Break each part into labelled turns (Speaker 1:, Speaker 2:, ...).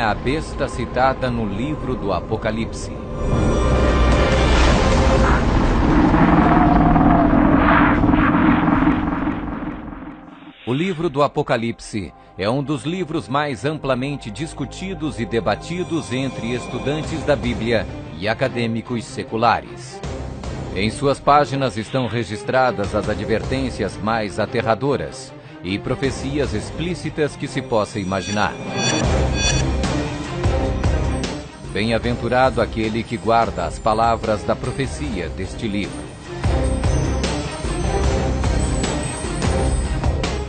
Speaker 1: a besta citada no livro do Apocalipse. O livro do Apocalipse é um dos livros mais amplamente discutidos e debatidos entre estudantes da Bíblia e acadêmicos seculares. Em suas páginas estão registradas as advertências mais aterradoras e profecias explícitas que se possa imaginar. Bem-aventurado aquele que guarda as palavras da profecia deste livro.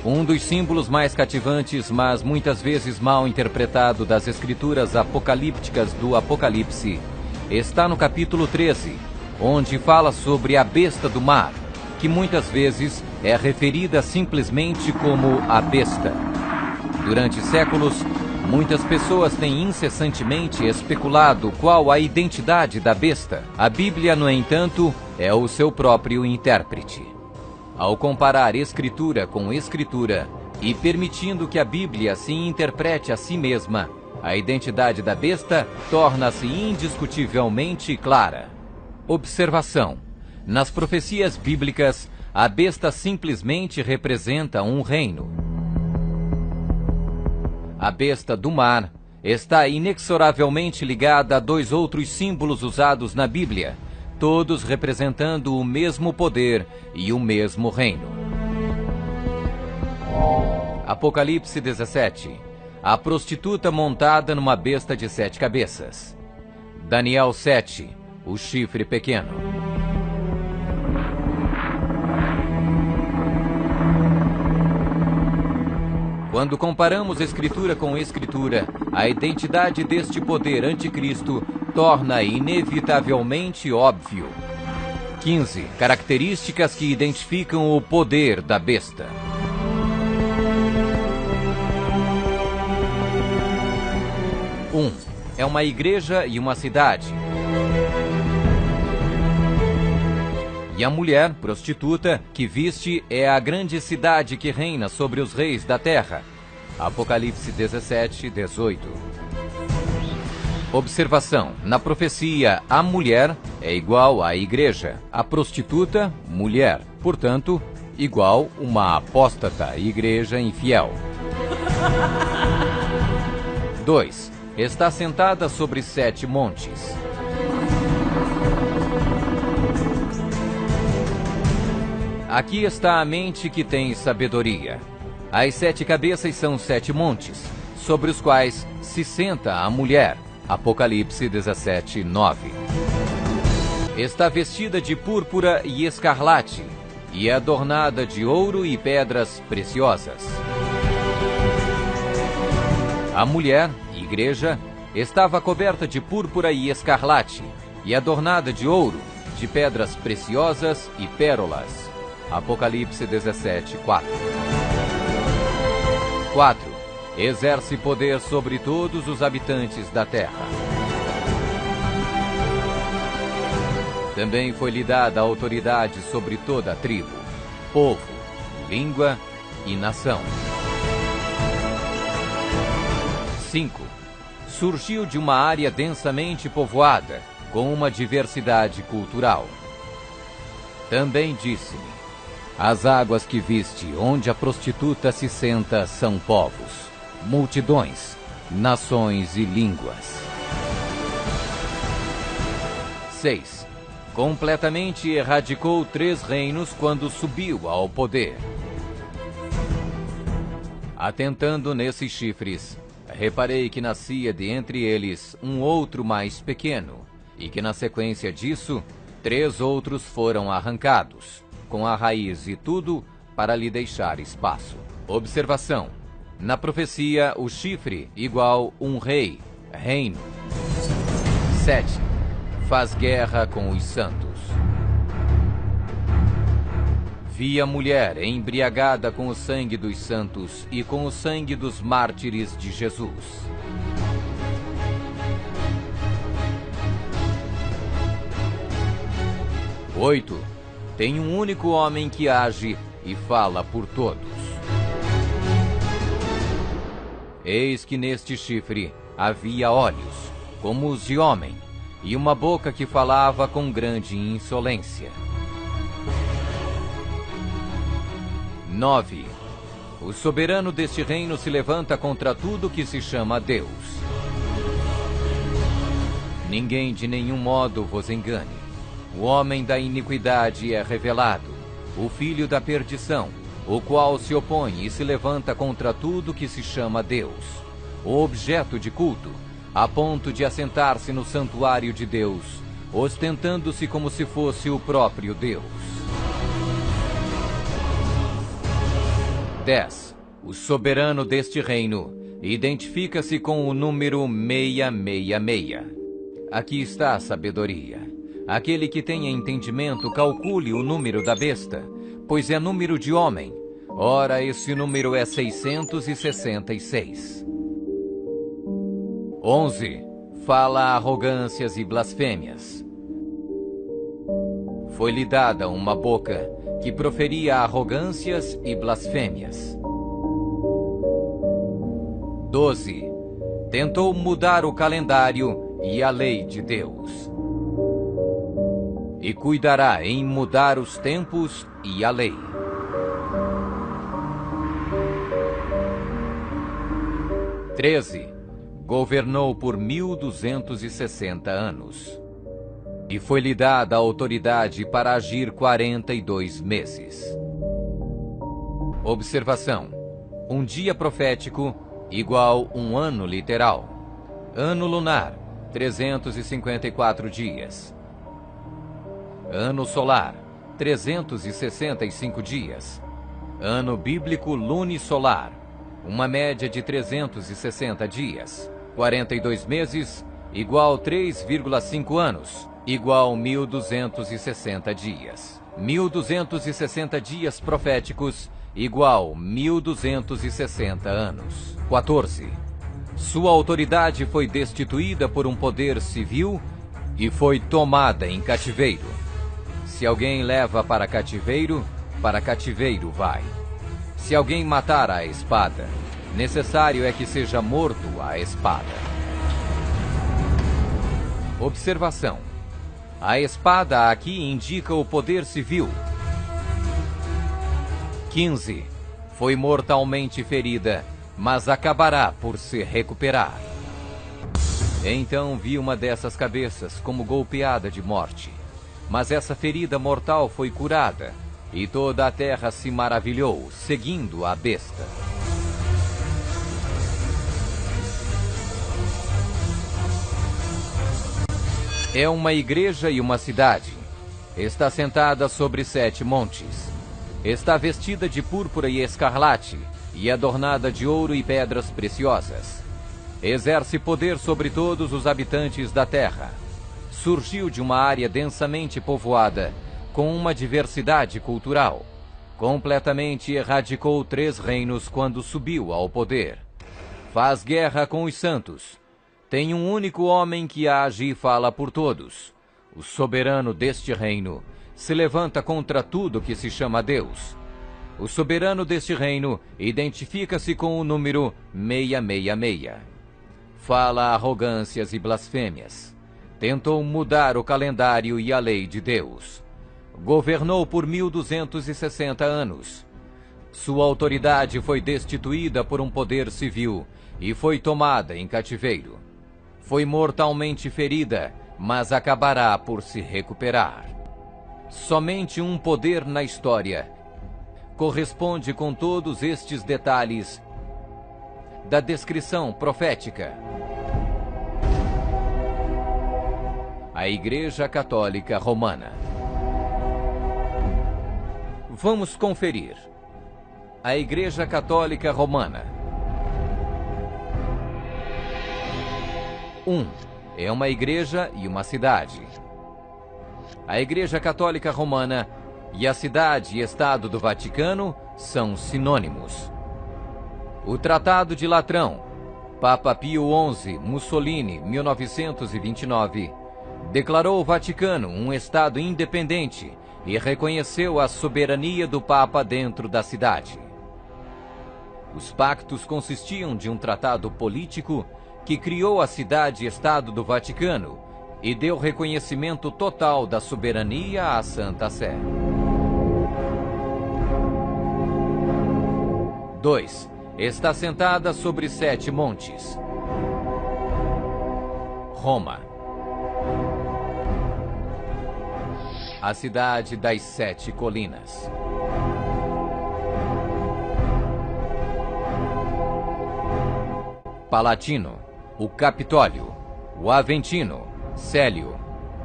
Speaker 1: Um dos símbolos mais cativantes, mas muitas vezes mal interpretado das escrituras apocalípticas do Apocalipse, está no capítulo 13, onde fala sobre a besta do mar, que muitas vezes é referida simplesmente como a besta. Durante séculos, muitas pessoas têm incessantemente especulado qual a identidade da besta. A Bíblia, no entanto, é o seu próprio intérprete. Ao comparar Escritura com Escritura e permitindo que a Bíblia se interprete a si mesma, a identidade da besta torna-se indiscutivelmente clara. Observação: nas profecias bíblicas, a besta simplesmente representa um reino. A besta do mar está inexoravelmente ligada a dois outros símbolos usados na Bíblia, todos representando o mesmo poder e o mesmo reino. Apocalipse 17. A prostituta montada numa besta de 7 cabeças. Daniel 7. O chifre pequeno. Quando comparamos Escritura com Escritura, a identidade deste poder anticristo torna inevitavelmente óbvio. 15. Características que identificam o poder da besta. 1. É uma igreja e uma cidade. E a mulher, prostituta, que viste é a grande cidade que reina sobre os reis da terra. Apocalipse 17, 18. Observação: na profecia, a mulher é igual à igreja, a prostituta, mulher, portanto, igual uma apóstata, igreja infiel. 2. Está sentada sobre 7 montes. Aqui está a mente que tem sabedoria. As 7 cabeças são 7 montes, sobre os quais se senta a mulher. Apocalipse 17, 9. Está vestida de púrpura e escarlate, e é adornada de ouro e pedras preciosas. A mulher, igreja, estava coberta de púrpura e escarlate, e adornada de ouro, de pedras preciosas e pérolas. Apocalipse 17, 4. 4. Exerce poder sobre todos os habitantes da terra. Também foi-lhe dada autoridade sobre toda a tribo, povo, língua e nação. 5. Surgiu de uma área densamente povoada, com uma diversidade cultural. Também disse-me: as águas que viste, onde a prostituta se senta, são povos, multidões, nações e línguas. 6. Completamente erradicou 3 reinos quando subiu ao poder. Atentando nesses chifres, reparei que nascia de entre eles um outro mais pequeno, e que na sequência disso, 3 outros foram arrancados, com a raiz e tudo, para lhe deixar espaço. Observação: na profecia, o chifre igual um rei, reino. 7. Faz guerra com os santos. Vi a mulher embriagada com o sangue dos santos e com o sangue dos mártires de Jesus. 8. Tem um único homem que age e fala por todos. Eis que neste chifre havia olhos, como os de homem, e uma boca que falava com grande insolência. 9. O soberano deste reino se levanta contra tudo que se chama Deus. Ninguém de nenhum modo vos engane. O homem da iniquidade é revelado, o filho da perdição, o qual se opõe e se levanta contra tudo que se chama Deus, o objeto de culto, a ponto de assentar-se no santuário de Deus, ostentando-se como se fosse o próprio Deus. 10. O soberano deste reino identifica-se com o número 666. Aqui está a sabedoria. Aquele que tenha entendimento, calcule o número da besta, pois é número de homem. Ora, esse número é 666. 11. Fala arrogâncias e blasfêmias. Foi-lhe dada uma boca que proferia arrogâncias e blasfêmias. 12. Tentou mudar o calendário e a lei de Deus. E cuidará em mudar os tempos e a lei. 13. Governou por 1260 anos. E foi-lhe dada a autoridade para agir 42 meses. Observação. Um dia profético igual um ano literal. Ano lunar, 354 dias. Ano solar, 365 dias. Ano bíblico lunisolar, uma média de 360 dias. 42 meses, igual 3,5 anos, igual 1260 dias. 1260 dias proféticos, igual 1260 anos. 14. Sua autoridade foi destituída por um poder civil e foi tomada em cativeiro. Se alguém leva para cativeiro vai. Se alguém matar à espada, necessário é que seja morto à espada. Observação. A espada aqui indica o poder civil. 15. Foi mortalmente ferida, mas acabará por se recuperar. Então vi uma dessas cabeças como golpeada de morte. Mas essa ferida mortal foi curada, e toda a terra se maravilhou, seguindo a besta. É uma igreja e uma cidade. Está sentada sobre 7 montes. Está vestida de púrpura e escarlate, e adornada de ouro e pedras preciosas. Exerce poder sobre todos os habitantes da terra. Surgiu de uma área densamente povoada, com uma diversidade cultural. Completamente erradicou 3 reinos quando subiu ao poder. Faz guerra com os santos. Tem um único homem que age e fala por todos. O soberano deste reino se levanta contra tudo que se chama Deus. O soberano deste reino identifica-se com o número 666. Fala arrogâncias e blasfêmias. Tentou mudar o calendário e a lei de Deus. Governou por 1260 anos. Sua autoridade foi destituída por um poder civil e foi tomada em cativeiro. Foi mortalmente ferida, mas acabará por se recuperar. Somente um poder na história corresponde com todos estes detalhes da descrição profética. A Igreja Católica Romana. Vamos conferir. A Igreja Católica Romana. 1. É uma igreja e uma cidade. A Igreja Católica Romana e a cidade e Estado do Vaticano são sinônimos. O Tratado de Latrão, Papa Pio XI, Mussolini, 1929, declarou o Vaticano um Estado independente e reconheceu a soberania do Papa dentro da cidade. Os pactos consistiam de um tratado político que criou a cidade-estado do Vaticano e deu reconhecimento total da soberania à Santa Sé. 2. Está sentada sobre 7 montes. Roma. A cidade das 7 colinas. Palatino, o Capitólio, o Aventino, Célio,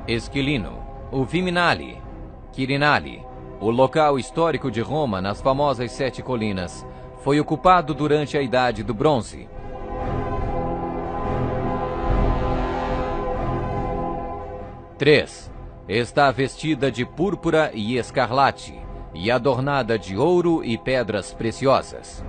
Speaker 1: Esquilino, o Viminale, Quirinale, o local histórico de Roma nas famosas 7 colinas, foi ocupado durante a Idade do Bronze. Três. Está vestida de púrpura e escarlate e adornada de ouro e pedras preciosas.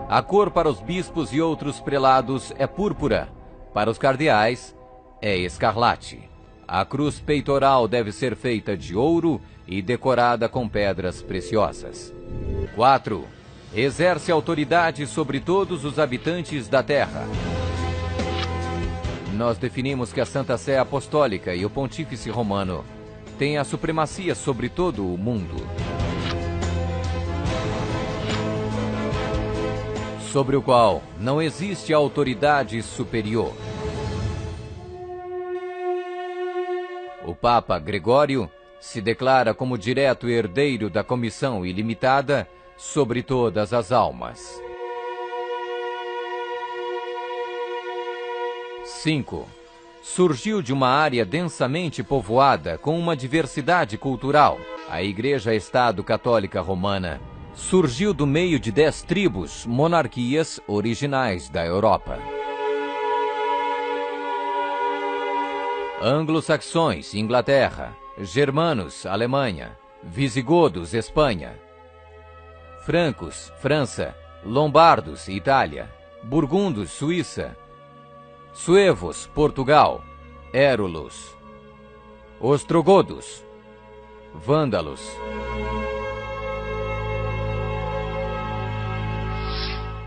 Speaker 1: A cor para os bispos e outros prelados é púrpura, para os cardeais é escarlate. A cruz peitoral deve ser feita de ouro e decorada com pedras preciosas. 4. Exerce autoridade sobre todos os habitantes da terra. Nós definimos que a Santa Sé Apostólica e o Pontífice Romano têm a supremacia sobre todo o mundo, sobre o qual não existe autoridade superior. O Papa Gregório se declara como direto herdeiro da comissão ilimitada sobre todas as almas. 5. Surgiu de uma área densamente povoada com uma diversidade cultural. A Igreja-Estado Católica Romana surgiu do meio de 10 tribos, monarquias originais da Europa. Anglo-saxões, Inglaterra. Germanos, Alemanha. Visigodos, Espanha. Francos, França. Lombardos, Itália. Burgundos, Suíça. Suevos, Portugal. Érulos. Ostrogodos. Vândalos.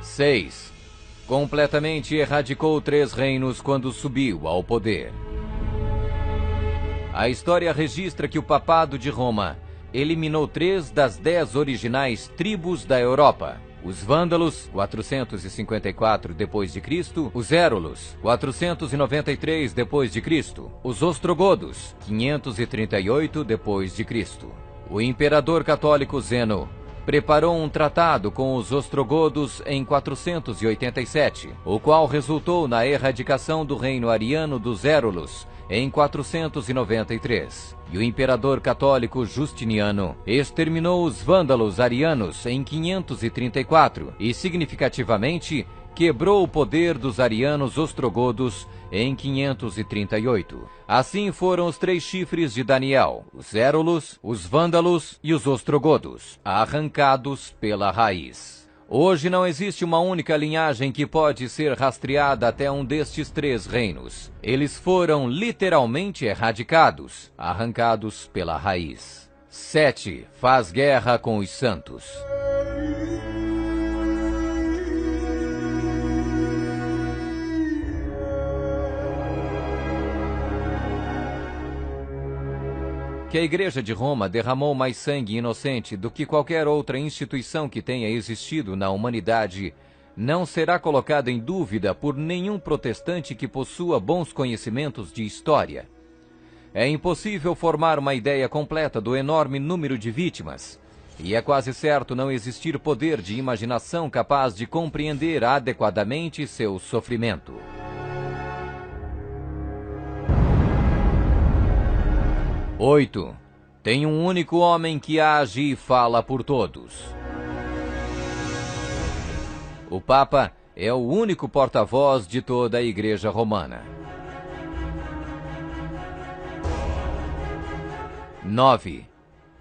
Speaker 1: 6. Completamente erradicou 3 reinos quando subiu ao poder. A história registra que o Papado de Roma eliminou 3 das 10 originais tribos da Europa. Os Vândalos, 454 d.C., os Érulos, 493 d.C., os Ostrogodos, 538 d.C. O imperador católico Zeno preparou um tratado com os Ostrogodos em 487, o qual resultou na erradicação do reino ariano dos Érulos em 493. E o imperador católico Justiniano exterminou os vândalos arianos em 534 e, significativamente, quebrou o poder dos arianos ostrogodos em 538. Assim foram os 3 chifres de Daniel, os Érulos, os Vândalos e os Ostrogodos, arrancados pela raiz. Hoje não existe uma única linhagem que pode ser rastreada até um destes 3 reinos. Eles foram literalmente erradicados, arrancados pela raiz. 7. Faz guerra com os santos. Que a Igreja de Roma derramou mais sangue inocente do que qualquer outra instituição que tenha existido na humanidade não será colocada em dúvida por nenhum protestante que possua bons conhecimentos de história. É impossível formar uma ideia completa do enorme número de vítimas, e é quase certo não existir poder de imaginação capaz de compreender adequadamente seu sofrimento. 8. Tem um único homem que age e fala por todos. O Papa é o único porta-voz de toda a Igreja Romana. 9.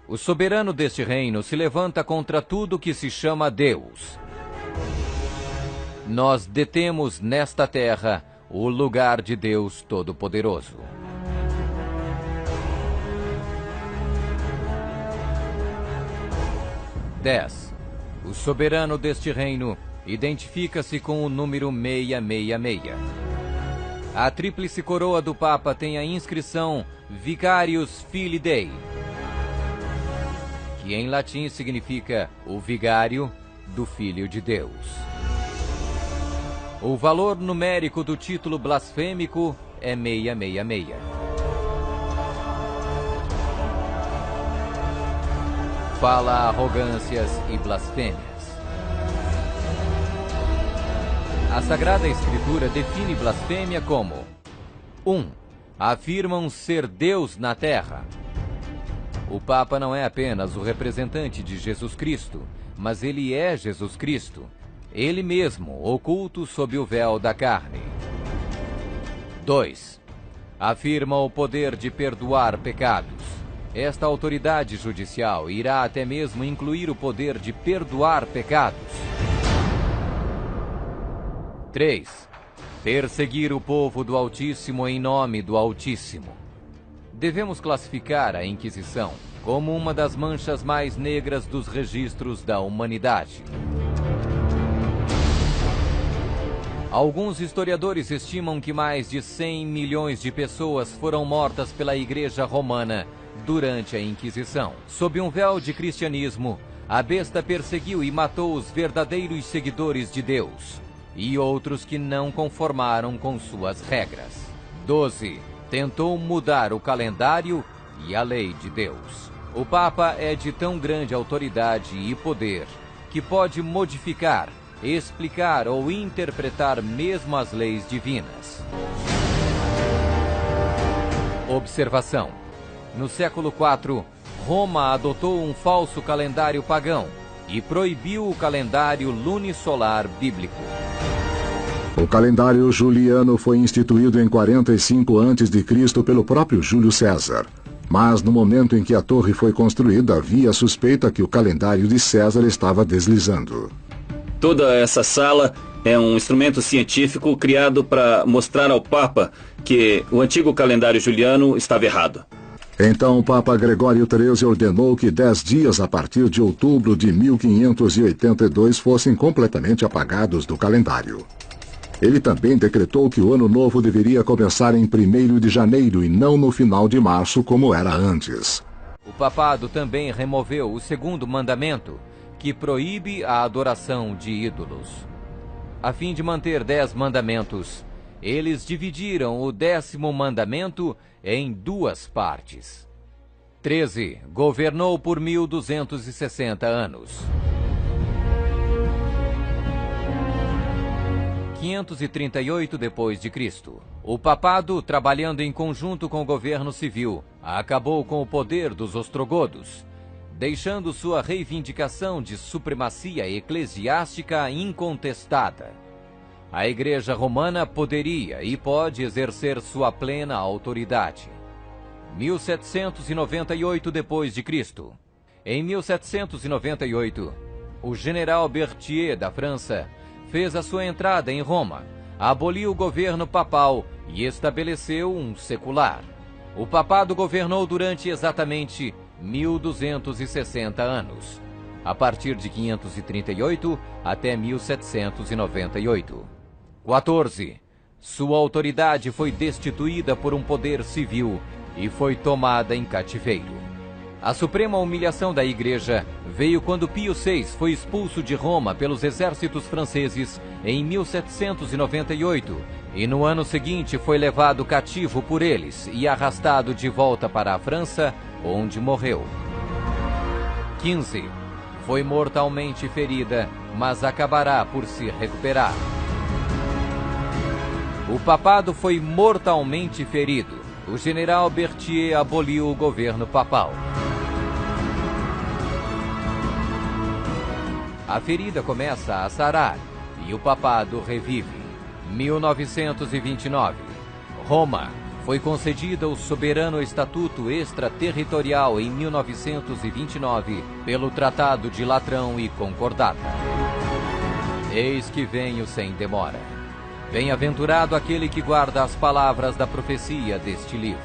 Speaker 1: O soberano deste reino se levanta contra tudo que se chama Deus. Nós detemos nesta terra o lugar de Deus Todo-Poderoso. 10. O soberano deste reino identifica-se com o número 666. A tríplice coroa do Papa tem a inscrição Vicarius Filii Dei, que em latim significa o vigário do Filho de Deus. O valor numérico do título blasfêmico é 666. Fala arrogâncias e blasfêmias. A Sagrada Escritura define blasfêmia como 1. Afirmam ser Deus na terra. O Papa não é apenas o representante de Jesus Cristo, mas ele é Jesus Cristo, ele mesmo, oculto sob o véu da carne. 2. Afirma o poder de perdoar pecados. Esta autoridade judicial irá até mesmo incluir o poder de perdoar pecados. 3. Perseguir o povo do Altíssimo em nome do Altíssimo. Devemos classificar a Inquisição como uma das manchas mais negras dos registros da humanidade. Alguns historiadores estimam que mais de 100 milhões de pessoas foram mortas pela Igreja Romana durante a Inquisição. Sob um véu de cristianismo, a besta perseguiu e matou os verdadeiros seguidores de Deus e outros que não conformaram com suas regras. 12. Tentou mudar o calendário e a lei de Deus. O Papa é de tão grande autoridade e poder que pode modificar, explicar ou interpretar mesmo as leis divinas. Observação: no século IV, Roma adotou um falso calendário pagão e proibiu o calendário lunisolar bíblico.
Speaker 2: O calendário juliano foi instituído em 45 a.C. pelo próprio Júlio César. Mas no momento em que a torre foi construída, havia a suspeita que o calendário de César estava deslizando.
Speaker 3: Toda essa sala é um instrumento científico criado para mostrar ao Papa que o antigo calendário juliano estava errado.
Speaker 2: Então o Papa Gregório XIII ordenou que 10 dias a partir de outubro de 1582 fossem completamente apagados do calendário. Ele também decretou que o ano novo deveria começar em 1º de janeiro e não no final de março, como era antes.
Speaker 1: O papado também removeu o 2º mandamento, que proíbe a adoração de ídolos. A fim de manter 10 mandamentos, eles dividiram o 10º mandamento em 2 partes. 13. Governou por 1260 anos. 538 d.C. O papado, trabalhando em conjunto com o governo civil, acabou com o poder dos ostrogodos, deixando sua reivindicação de supremacia eclesiástica incontestada. A Igreja Romana poderia e pode exercer sua plena autoridade. 1798 d.C. Em 1798, o general Berthier da França fez a sua entrada em Roma, aboliu o governo papal e estabeleceu um secular. O papado governou durante exatamente 1260 anos, a partir de 538 até 1798. 14. Sua autoridade foi destituída por um poder civil e foi tomada em cativeiro. A suprema humilhação da Igreja veio quando Pio VI foi expulso de Roma pelos exércitos franceses em 1798 e no ano seguinte foi levado cativo por eles e arrastado de volta para a França, onde morreu. 15. Foi mortalmente ferida, mas acabará por se recuperar. O papado foi mortalmente ferido. O general Berthier aboliu o governo papal. A ferida começa a sarar e o papado revive. 1929. Roma foi concedida o soberano estatuto extraterritorial em 1929 pelo Tratado de Latrão e Concordata. Eis que venho sem demora. Bem-aventurado aquele que guarda as palavras da profecia deste livro.